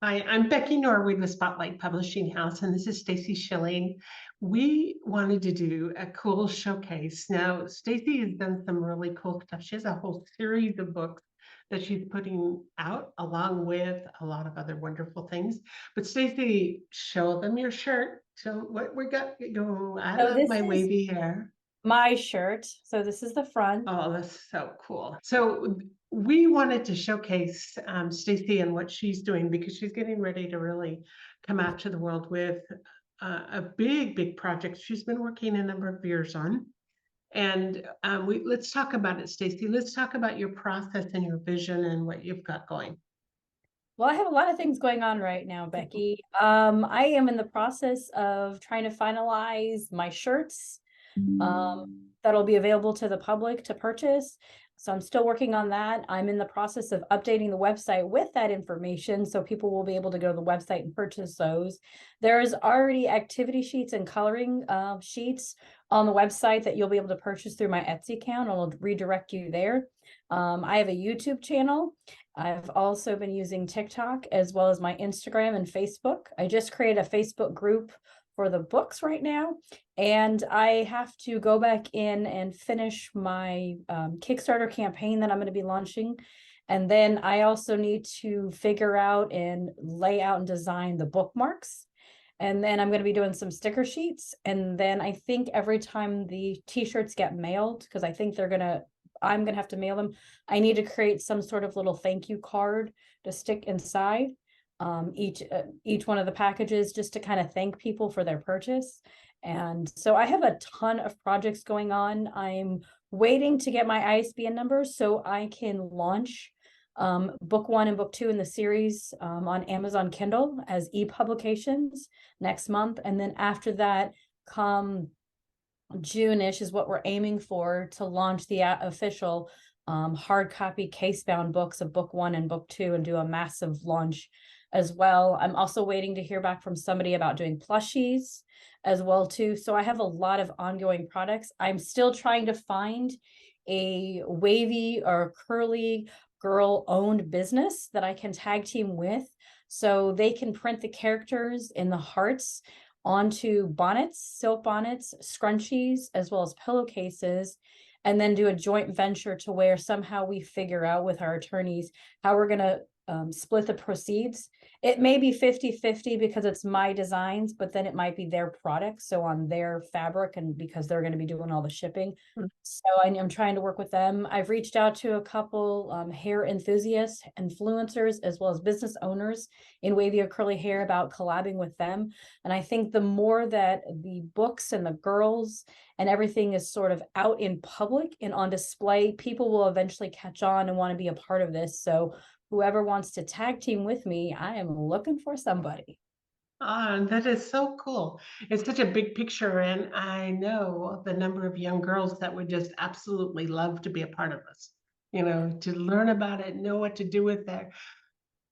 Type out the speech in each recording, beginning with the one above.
Hi, I'm Becky Norwood with Spotlight Publishing House, and this is Stacy Schilling. We wanted to do a cool showcase. Now, Stacy has done some really cool stuff. She has a whole series of books that she's putting out, along with a lot of other wonderful things. But Stacy, show them your shirt. So what we got go. I So love this my is wavy hair. my shirt. So this is the front. Oh, that's so cool. So we wanted to showcase Stacy and what she's doing because she's getting ready to really come out to the world with a big project she's been working a number of years on. And let's talk about it, Stacy. Let's talk about your process and your vision and what you've got going. Well, I have a lot of things going on right now, Becky. I am in the process of trying to finalize my shirts that'll be available to the public to purchase. So I'm still working on that. I'm in the process of updating the website with that information so people will be able to go to the website and purchase those. There's already activity sheets and coloring sheets on the website that you'll be able to purchase through my Etsy account. I'll redirect you there. I have a YouTube channel. I've also been using TikTok as well as my Instagram and Facebook. I just created a Facebook group for the books right now. And I have to go back in and finish my Kickstarter campaign that I'm going to be launching. And then I also need to figure out and lay out and design the bookmarks. And then I'm going to be doing some sticker sheets. And then I think every time the t-shirts get mailed, because I think I'm going to have to mail them, I need to create some sort of little thank you card to stick inside each one of the packages just to kind of thank people for their purchase. And so I have a ton of projects going on. I'm waiting to get my ISBN number so I can launch book one and book two in the series on Amazon Kindle as e-publications next month. And then after that, come June-ish is what we're aiming for to launch the official hard copy case bound books of book one and book two and do a massive launch as well. I'm also waiting to hear back from somebody about doing plushies as well too. So I have a lot of ongoing products. I'm still trying to find a wavy or curly girl owned business that I can tag team with so they can print the characters in the hearts onto bonnets, silk bonnets, scrunchies, as well as pillowcases, and then do a joint venture to where somehow we figure out with our attorneys how we're going to split the proceeds. It may be 50-50 because it's my designs, but then it might be their product. So on their fabric, and because they're going to be doing all the shipping. So I'm trying to work with them. I've reached out to a couple hair enthusiasts, influencers, as well as business owners in wavy or curly hair about collabing with them. And I think the more that the books and the girls and everything is sort of out in public and on display, people will eventually catch on and want to be a part of this. So whoever wants to tag team with me, I am looking for somebody. Ah, that is so cool. It's such a big picture, and I know the number of young girls that would just absolutely love to be a part of this. To learn about it, know what to do with their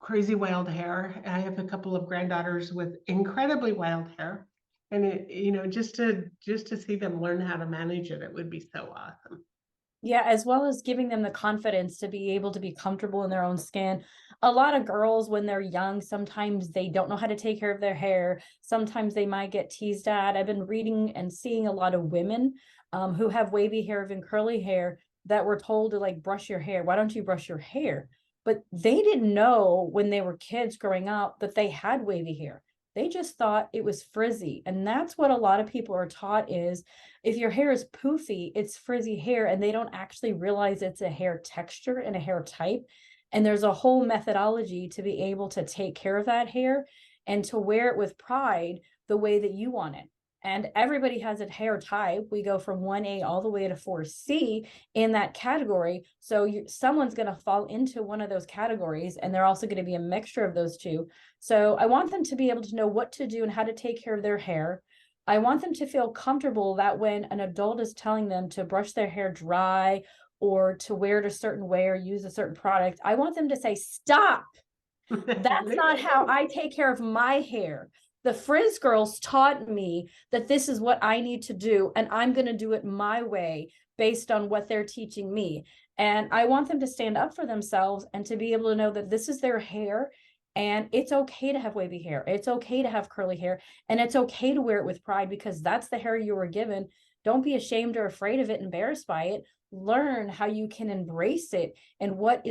crazy wild hair. I have a couple of granddaughters with incredibly wild hair, and just to see them learn how to manage it, it would be so awesome. Yeah, as well as giving them the confidence to be able to be comfortable in their own skin. A lot of girls, when they're young, sometimes they don't know how to take care of their hair. Sometimes they might get teased at. I've been reading and seeing a lot of women who have wavy hair, even curly hair, that were told to like brush your hair. Why don't you brush your hair? But they didn't know when they were kids growing up that they had wavy hair. They just thought it was frizzy. And that's what a lot of people are taught is if your hair is poofy, it's frizzy hair, and they don't actually realize it's a hair texture and a hair type. And there's a whole methodology to be able to take care of that hair and to wear it with pride the way that you want it. And everybody has a hair type. We go from 1A all the way to 4C in that category. So someone's going to fall into one of those categories, and they're also going to be a mixture of those two. So I want them to be able to know what to do and how to take care of their hair. I want them to feel comfortable that when an adult is telling them to brush their hair dry or to wear it a certain way or use a certain product, I want them to say, stop. That's not how I take care of my hair. The Frizz Girls taught me that this is what I need to do, and I'm going to do it my way based on what they're teaching me. And I want them to stand up for themselves and to be able to know that this is their hair And it's okay to have wavy hair. It's okay to have curly hair. And it's okay to wear it with pride because that's the hair you were given. Don't be ashamed or afraid of it, embarrassed by it. Learn how you can embrace it and what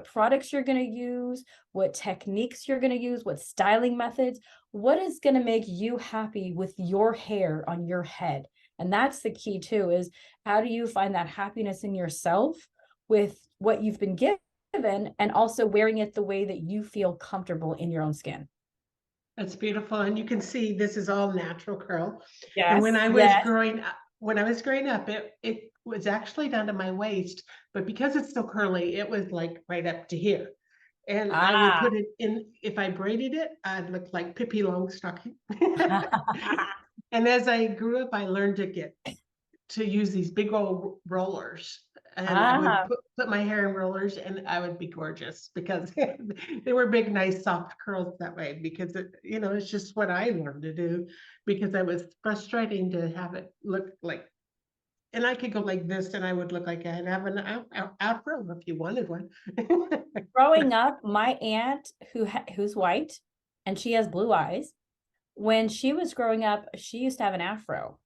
products you're going to use, what techniques you're going to use, what styling methods, what is going to make you happy with your hair on your head. And that's the key too, is how do you find that happiness in yourself with what you've been given? And also wearing it the way that you feel comfortable in your own skin. That's beautiful. And you can see this is all natural curl. And Yes, yes. when I was growing up, it was actually down to my waist, but because it's so curly, it was like right up to here. And I would Ah. put it in, if I braided it, I'd look like Pippi Longstocking. And as I grew up, I learned to use these big old rollers, and I would Ah. put my hair in rollers, and I would be gorgeous because they were big, nice, soft curls that way. Because it's just what I learned to do because I was frustrating to have it look like, and I could go like this, and I would look like I'd have an afro if you wanted one. Growing up, my aunt who's white and she has blue eyes, when she was growing up, she used to have an afro.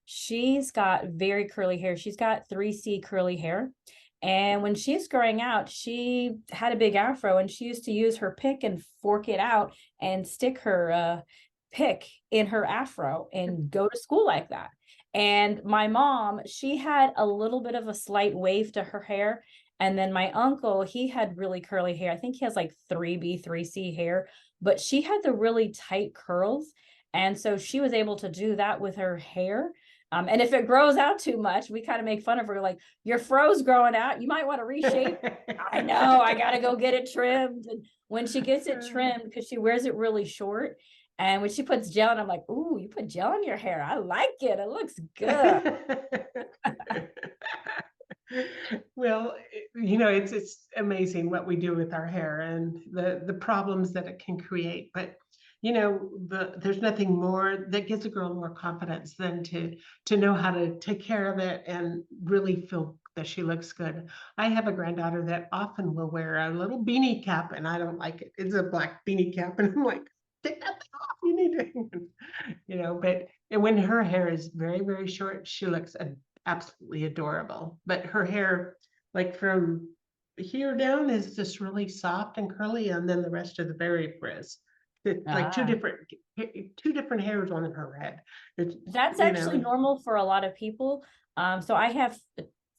She's got very curly hair. She's got 3C curly hair. And when she's growing out, she had a big afro and she used to use her pick and fork it out and stick her pick in her afro and go to school like that. And my mom, she had a little bit of a slight wave to her hair. And then my uncle, he had really curly hair. I think he has like 3B, 3C hair, but she had the really tight curls. And so she was able to do that with her hair. And if it grows out too much, we kind of make fun of her, like, your fro's growing out. You might want to reshape. I know, I got to go get it trimmed. And when she gets it trimmed, because she wears it really short, and when she puts gel on, I'm like, ooh, you put gel in your hair. I like it. It looks good. Well, it's amazing what we do with our hair and the problems that it can create. But there's nothing more that gives a girl more confidence than to know how to take care of it and really feel that she looks good. I have a granddaughter that often will wear a little beanie cap, and I don't like it. It's a black beanie cap, and I'm like, take that thing off. You need to, But and when her hair is very, very short, she looks absolutely adorable. But her hair, like from here down, is just really soft and curly, and then the rest of the very frizz. It's like Ah. two different hairs on her head. It's That's actually normal for a lot of people. So I have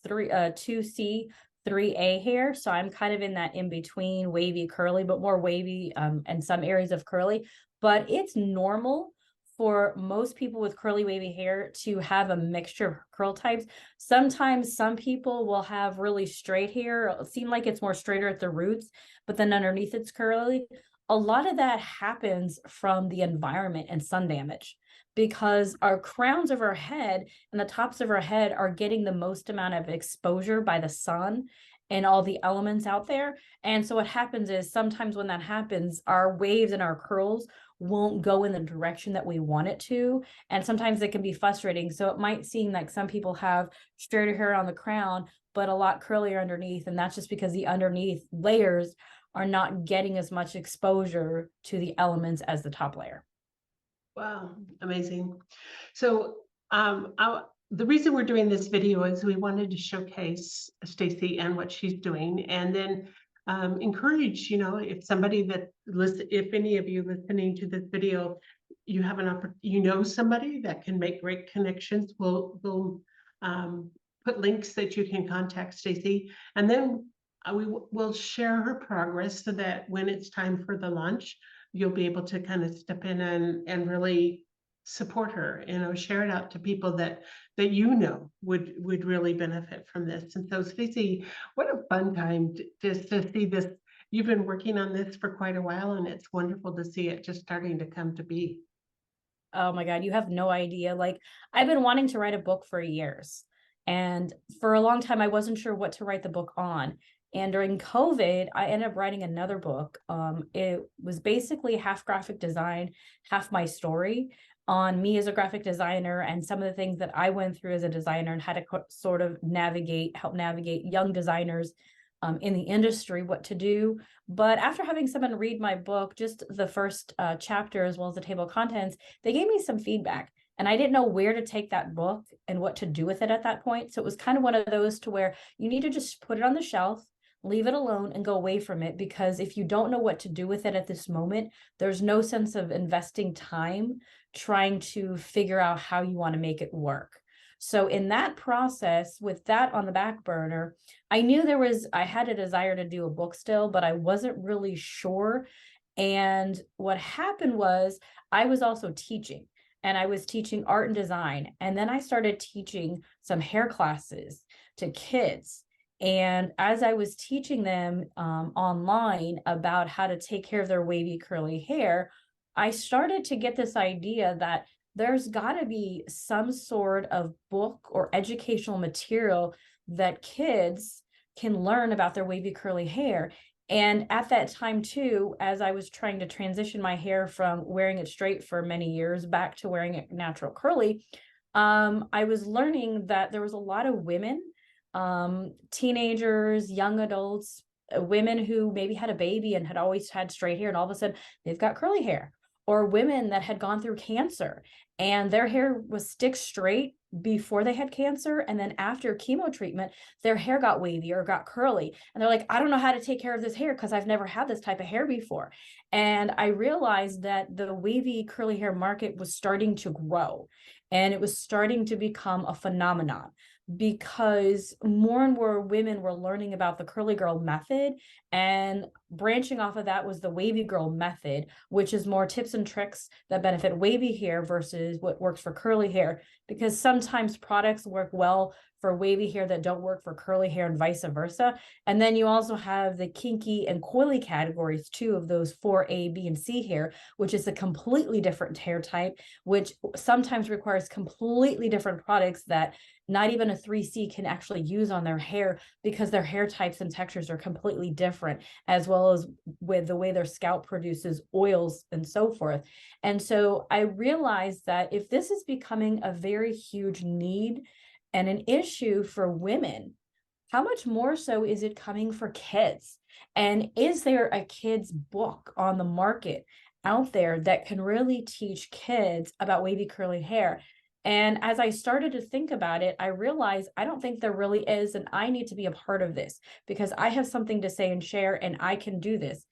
2C, 3A hair. So I'm kind of in that in between wavy, curly, but more wavy, and some areas of curly. But it's normal for most people with curly wavy hair to have a mixture of curl types. Sometimes some people will have really straight hair. It'll seem like it's more straighter at the roots, but then underneath it's curly. A lot of that happens from the environment and sun damage, because our crowns of our head and the tops of our head are getting the most amount of exposure by the sun and all the elements out there. And so what happens is sometimes when that happens, our waves and our curls won't go in the direction that we want it to. And sometimes it can be frustrating. So it might seem like some people have straighter hair on the crown, but a lot curlier underneath. And that's just because the underneath layers are not getting as much exposure to the elements as the top layer. Wow, amazing. So the reason we're doing this video is we wanted to showcase Stacy and what she's doing, and then encourage, if somebody if any of you listening to this video, you have somebody that can make great connections, we'll put links that you can contact Stacy, and then will share her progress so that when it's time for the launch, you'll be able to kind of step in and really support her, share it out to people that would really benefit from this. And so, Stacey, what a fun time just to see this. You've been working on this for quite a while, and it's wonderful to see it just starting to come to be. Oh my God, you have no idea. Like, I've been wanting to write a book for years. And for a long time, I wasn't sure what to write the book on. And during COVID, I ended up writing another book. It was basically half graphic design, half my story on me as a graphic designer and some of the things that I went through as a designer and how to sort of help navigate young designers in the industry what to do. But after having someone read my book, just the first chapter as well as the table of contents, they gave me some feedback. And I didn't know where to take that book and what to do with it at that point. So it was kind of one of those to where you need to just put it on the shelf, leave it alone, and go away from it. Because if you don't know what to do with it at this moment, there's no sense of investing time trying to figure out how you want to make it work. So in that process, with that on the back burner, I had a desire to do a book still, but I wasn't really sure. And what happened was I was also teaching, and I was teaching art and design. And then I started teaching some hair classes to kids. And as I was teaching them online about how to take care of their wavy curly hair, I started to get this idea that there's got to be some sort of book or educational material that kids can learn about their wavy curly hair. And at that time too, as I was trying to transition my hair from wearing it straight for many years back to wearing it natural curly, I was learning that there was a lot of women, teenagers, young adults, women who maybe had a baby and had always had straight hair, and all of a sudden they've got curly hair, or women that had gone through cancer and their hair was stick straight before they had cancer, and then after chemo treatment their hair got wavy or got curly, and they're like, I don't know how to take care of this hair because I've never had this type of hair before. And I realized that the wavy curly hair market was starting to grow, and it was starting to become a phenomenon because more and more women were learning about the curly girl method, and branching off of that was the wavy girl method, which is more tips and tricks that benefit wavy hair versus what works for curly hair, because sometimes products work well for wavy hair that don't work for curly hair and vice versa. And then you also have the kinky and coily categories too of those 4A, B, and C hair, which is a completely different hair type, which sometimes requires completely different products that not even a 3C can actually use on their hair, because their hair types and textures are completely different, as well as with the way their scalp produces oils and so forth. And so I realized that if this is becoming a very huge need and an issue for women, how much more so is it coming for kids? And is there a kids book on the market out there that can really teach kids about wavy curly hair? And as I started to think about it, I realized I don't think there really is, and I need to be a part of this because I have something to say and share, and I can do this.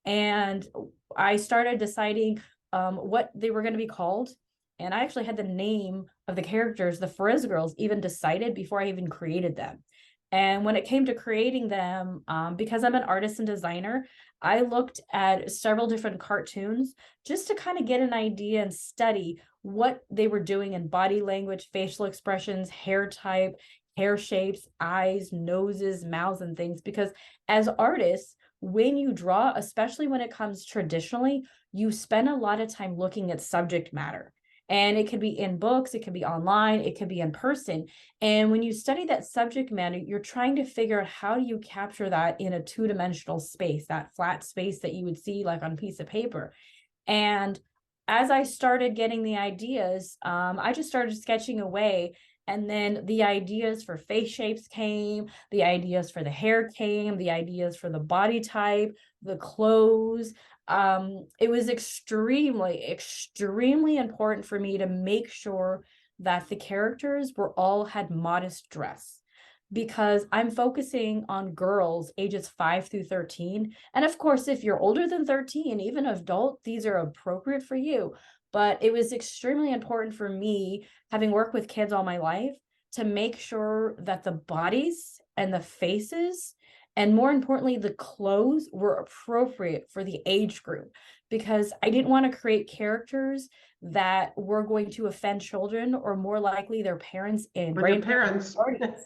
And I started deciding what they were going to be called. And I actually had the name of the characters, the Frizz Girls, even decided before I even created them. And when it came to creating them, because I'm an artist and designer, I looked at several different cartoons just to kind of get an idea and study what they were doing in body language, facial expressions, hair type, hair shapes, eyes, noses, mouths, and things. Because as artists, when you draw, especially when it comes traditionally, you spend a lot of time looking at subject matter. And it could be in books, it could be online, it could be in person. And when you study that subject matter, you're trying to figure out how do you capture that in a two-dimensional space, that flat space that you would see like on a piece of paper. And as I started getting the ideas, I just started sketching away. And then the ideas for face shapes came, the ideas for the hair came, the ideas for the body type, the clothes. It was extremely important for me to make sure that the characters were all had modest dress, because I'm focusing on girls ages 5 through 13. And of course, if you're older than 13, even adult, these are appropriate for you. But it was extremely important for me, having worked with kids all my life, to make sure that the bodies and the faces, and more importantly, the clothes were appropriate for the age group, because I didn't want to create characters that were going to offend children, or more likely their parents and Or their grandparents. parents.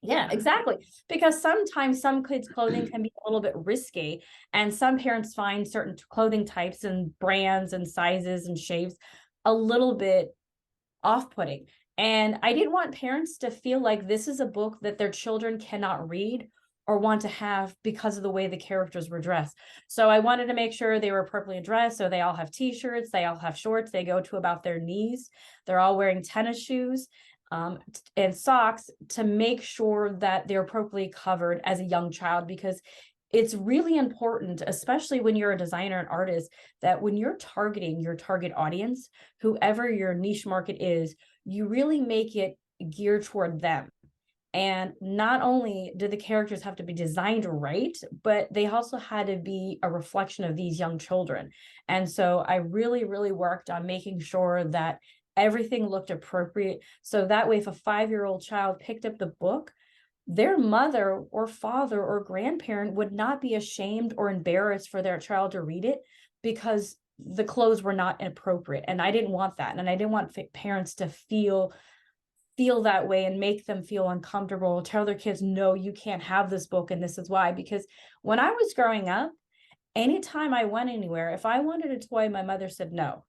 Yeah, exactly. Because sometimes some kids' clothing can be a little bit risky, and some parents find certain clothing types and brands and sizes and shapes a little bit off-putting. And I didn't want parents to feel like this is a book that their children cannot read or want to have because of the way the characters were dressed. So I wanted to make sure they were appropriately dressed. So they all have t-shirts, they all have shorts, they go to about their knees, they're all wearing tennis shoes. and socks to make sure that they're appropriately covered as a young child, because it's really important, especially when you're a designer and artist, that when you're targeting your target audience, whoever your niche market is, you really make it geared toward them. And not only did the characters have to be designed right, but they also had to be a reflection of these young children. And so I really, really worked on making sure that everything looked appropriate. So that way, if a 5-year-old child picked up the book, their mother or father or grandparent would not be ashamed or embarrassed for their child to read it, because the clothes were not appropriate. And I didn't want that. And I didn't want parents to feel that way and make them feel uncomfortable, tell their kids, no, you can't have this book, and this is why. Because when I was growing up, anytime I went anywhere, if I wanted a toy, my mother said no.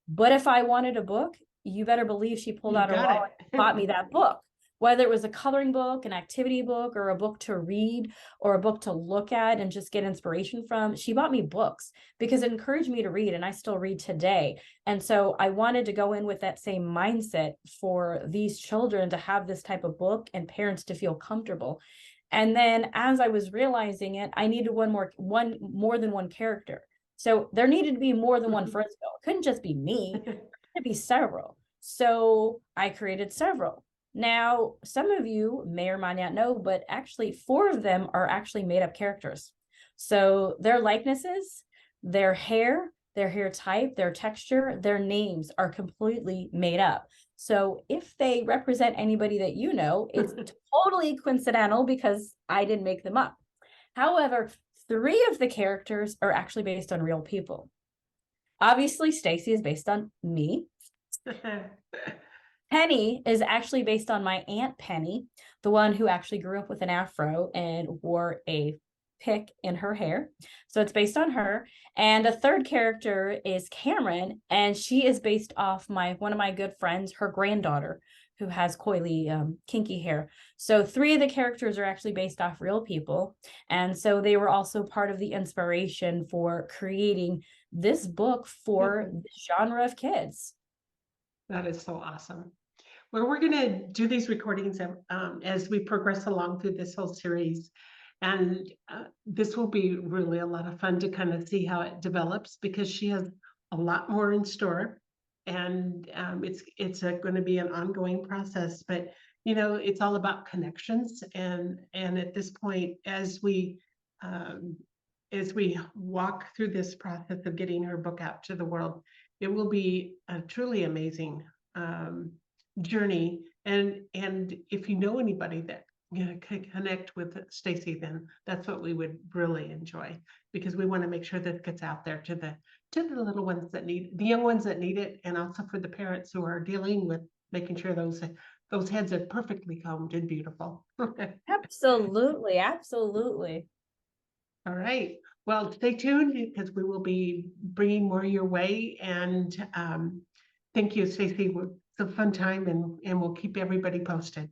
But if I wanted a book, you better believe she pulled You out her got wallet and bought me it. that book. Whether it was a coloring book, an activity book, or a book to read, or a book to look at and just get inspiration from, she bought me books because it encouraged me to read, and I still read today. And so I wanted to go in with that same mindset for these children to have this type of book and parents to feel comfortable. And then as I was realizing it, I needed more than one character. So there needed to be more than one Frizz Girl. It couldn't just be me. It could be several. So I created several. Now, some of you may or might not know, but actually 4 of them are actually made up characters. So their likenesses, their hair type, their texture, their names are completely made up. So if they represent anybody that you know, it's totally coincidental because I didn't make them up. However, 3 of the characters are actually based on real people. Obviously, Stacy is based on me. Penny is actually based on my Aunt Penny, the one who actually grew up with an afro and wore a pick in her hair. So it's based on her. And a third character is Cameron, and she is based off one of my good friends, her granddaughter, who has coily, kinky hair. So 3 of the characters are actually based off real people. And so they were also part of the inspiration for creating this book for the genre of kids. That is so awesome. Well, we're going to do these recordings as we progress along through this whole series. And this will be really a lot of fun to kind of see how it develops, because she has a lot more in store. And it's going to be an ongoing process. But, you know, it's all about connections. And at this point, um, as we walk through this process of getting her book out to the world, it will be a truly amazing journey. And if you know anybody that can connect with Stacy, then that's what we would really enjoy, because we want to make sure that it gets out there to the little ones that need, the young ones that need it, and also for the parents who are dealing with making sure those heads are perfectly combed and beautiful. Absolutely, absolutely. All right. Well, stay tuned, because we will be bringing more your way. And thank you, Stacey. It's a fun time, and we'll keep everybody posted.